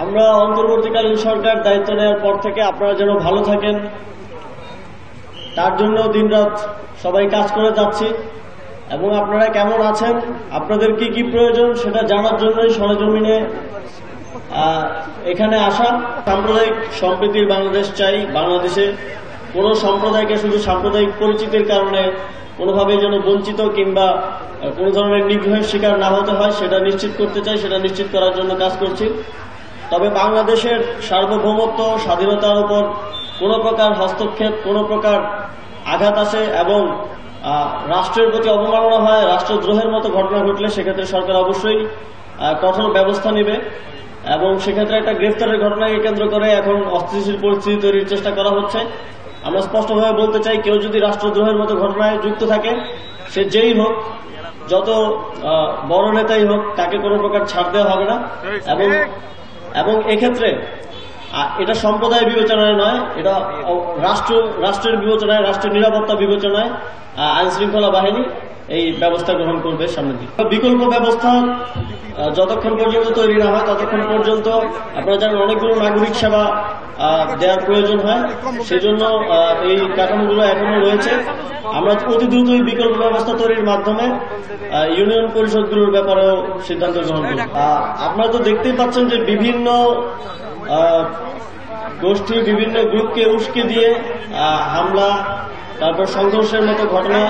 আমরা অন্তর্বর্তীকালীন সরকার দায়িত্ব নেওয়ার পর থেকে আপনারা যেন ভালো থাকেন তার জন্য দিনরাত সবাই কাজ করে যাচ্ছি এবং আপনারা কেমন আছেন, আপনাদের কি কি প্রয়োজন সেটা জানার জন্যই সরেজমিনে এখানে আসা। সাম্প্রদায়িক সম্প্রীতির বাংলাদেশ চাই। বাংলাদেশে কোনো সম্প্রদায়কে শুধু সাম্প্রদায়িক পরিচিতির কারণে কোনোভাবেই যেন বঞ্চিত কিংবা কোনো ধরনের নিগ্রহের শিকার না হতে হয় সেটা নিশ্চিত করতে চাই, সেটা নিশ্চিত করার জন্য কাজ করছি। তবে বাংলাদেশের সার্বভৌমত্ব স্বাধীনতার উপর কোনো প্রকার হস্তক্ষেপ, কোনো প্রকার আঘাত আসে এবং রাষ্ট্রের প্রতি অবমাননা হয়, রাষ্ট্রদ্রোহের মতো ঘটনা ঘটলে সেক্ষেত্রে সরকার অবশ্যই কঠোর ব্যবস্থা নেবে এবং সেক্ষেত্রে একটা গ্রেফতারের ঘটনাকে কেন্দ্র করে এখন অস্থিতিশীল পরিস্থিতি তৈরির চেষ্টা করা হচ্ছে। আমরা স্পষ্টভাবে বলতে চাই, কেউ যদি রাষ্ট্রদ্রোহের মতো ঘটনায় যুক্ত থাকে, সে যেই হোক, যত বড় নেতাই হোক, তাকে কোনো প্রকার ছাড় দেওয়া হবে না। এবং এক্ষেত্রে এটা সম্প্রদায় বিবেচনায় নয়, এটা রাষ্ট্রের বিবেচনায়, রাষ্ট্রের নিরাপত্তা বিবেচনায় আইন শৃঙ্খলা বাহিনী এই ব্যবস্থা গ্রহণ করবে সামনের দিকে। বিকল্প ব্যবস্থা যতক্ষণ পর্যন্ত তৈরি না হয় ততক্ষণ পর্যন্ত আপনারা জানেন অনেকগুলো নাগরিক সেবা দেওয়ার প্রয়োজন হয়, সেজন্য এই কাঠামোগুলো এখনো রয়েছে। আমরা অতি দ্রুত এই বিকল্প ব্যবস্থা তৈরির মাধ্যমে ইউনিয়ন পরিষদগুলোর ব্যাপারেও সিদ্ধান্ত গ্রহণ করব। আপনারা তো দেখতেই পাচ্ছেন যে বিভিন্ন গোষ্ঠী, বিভিন্ন গ্রুপকে উস্কে দিয়ে হামলা, তারপর সংঘর্ষের মতো ঘটনা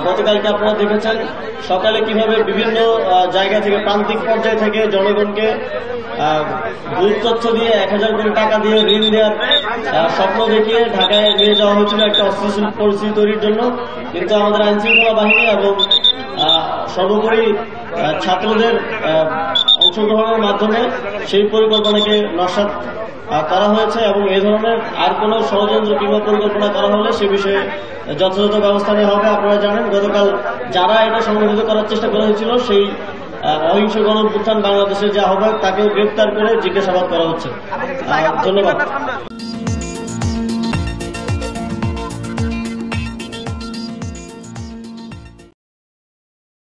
গতকালকে আপনারা দেখেছেন। সকালে কিভাবে বিভিন্ন জায়গা থেকে, প্রান্তিক পর্যায় থেকে জনগণকে ভুল তথ্য দিয়ে 1000 কোটি টাকা দিয়ে ঋণ দেওয়ার স্বপ্ন দেখিয়ে ঢাকায় নিয়ে যাওয়া হয়েছিল একটা অস্থিতিশীল পরিস্থিতি তৈরির জন্য। কিন্তু আমাদের আইন শৃঙ্খলা বাহিনী এবং সর্বোপরি ছাত্রদের অংশগ্রহণের মাধ্যমে সেই পরিকল্পনাকে নস্যাৎ করা হয়েছে এবং এই ধরনের আর কোনো ষড়যন্ত্র কিংবা পরিকল্পনা করা হলে সে বিষয়ে যথাযথ ব্যবস্থা নেওয়া হবে। আপনারা জানেন গতকাল যারা এটা সংগঠিত করার চেষ্টা করা হয়েছিল, সেই অহিংস গণঅভ্যুত্থান বাংলাদেশের যে আহ্বায়ক, তাকেও গ্রেপ্তার করে জিজ্ঞাসাবাদ করা হচ্ছে। ধন্যবাদ।